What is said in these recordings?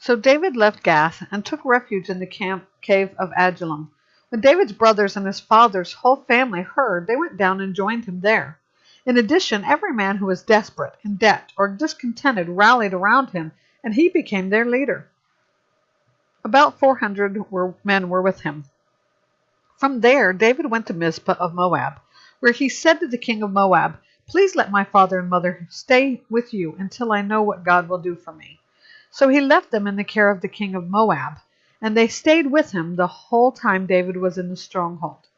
So David left Gath and took refuge in the cave of Adullam. When David's brothers and his father's whole family heard, they went down and joined him there. In addition, every man who was desperate, in debt, or discontented rallied around him, and he became their leader. About 400 men were with him. From there, David went to Mizpah of Moab, where he said to the king of Moab, "Please let my father and mother stay with you until I know what God will do for me." So he left them in the care of the king of Moab, and they stayed with him the whole time David was in the stronghold.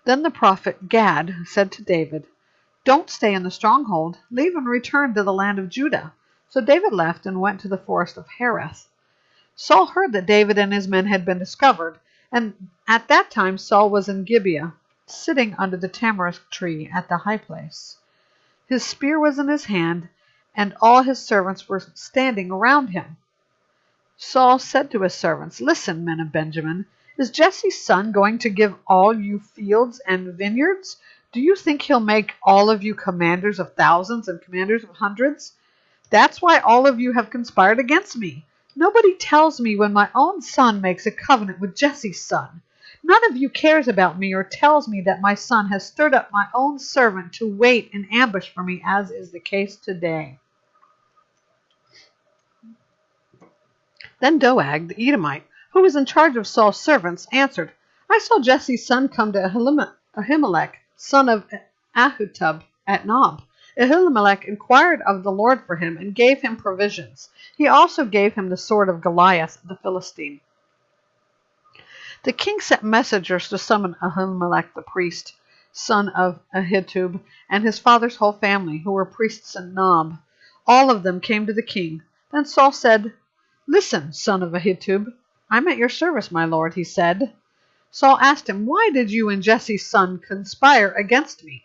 Then the prophet Gad said to David, "Don't stay in the stronghold. Leave and return to the land of Judah." So David left and went to the forest of Hereth. Saul heard that David and his men had been discovered, and at that time Saul was in Gibeah, sitting under the tamarisk tree at the high place. His spear was in his hand, and all his servants were standing around him. Saul said to his servants, "Listen, men of Benjamin, is Jesse's son going to give all you fields and vineyards? Do you think he'll make all of you commanders of thousands and commanders of hundreds? That's why all of you have conspired against me. Nobody tells me when my own son makes a covenant with Jesse's son. None of you cares about me or tells me that my son has stirred up my own servant to wait in ambush for me, as is the case today." Then Doeg, the Edomite, who was in charge of Saul's servants, answered, "I saw Jesse's son come to Ahimelech, son of Ahitub, at Nob. Ahimelech inquired of the Lord for him and gave him provisions. He also gave him the sword of Goliath the Philistine." The king sent messengers to summon Ahimelech the priest, son of Ahitub, and his father's whole family, who were priests in Nob. All of them came to the king. Then Saul said, "Listen, son of Ahitub, I'm at your service, my lord," he said. Saul asked him, "Why did you and Jesse's son conspire against me?"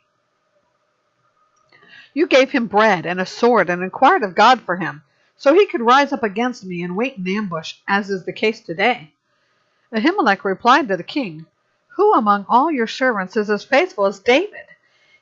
"You gave him bread and a sword and inquired of God for him, so he could rise up against me and wait in ambush, as is the case today." Ahimelech replied to the king, "Who among all your servants is as faithful as David?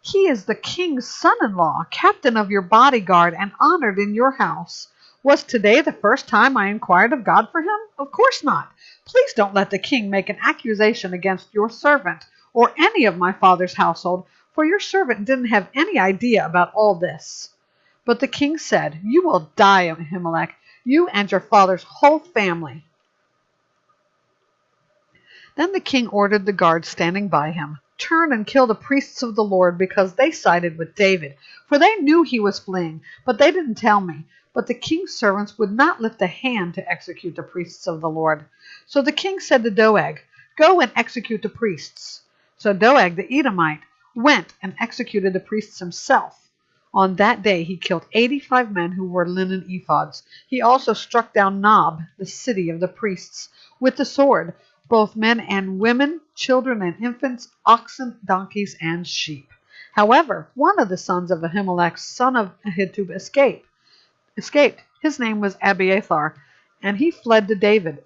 He is the king's son-in-law, captain of your bodyguard, and honored in your house. Was today the first time I inquired of God for him? Of course not. Please don't let the king make an accusation against your servant or any of my father's household, for your servant didn't have any idea about all this." But the king said, "You will die, Ahimelech, you and your father's whole family." Then the king ordered the guards standing by him, "Turn and kill the priests of the Lord, because they sided with David. For they knew he was fleeing, but they didn't tell me." But the king's servants would not lift a hand to execute the priests of the Lord. So the king said to Doeg, "Go and execute the priests." So Doeg the Edomite went and executed the priests himself. On that day he killed 85 men who wore linen ephods. He also struck down Nob, the city of the priests, with the sword, both men and women, children and infants, oxen, donkeys, and sheep. However, one of the sons of Ahimelech, son of Ahitub, escaped. His name was Abiathar, and he fled to David.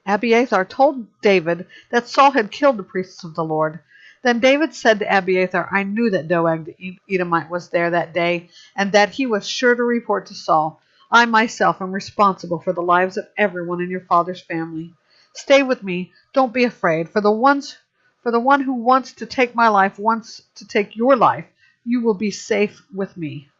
Abiathar told David that Saul had killed the priests of the Lord. Then David said to Abiathar, "I knew that Doeg the Edomite was there that day, and that he was sure to report to Saul. I myself am responsible for the lives of everyone in your father's family. Stay with me. Don't be afraid, for the one who wants to take my life wants to take your life. You will be safe with me."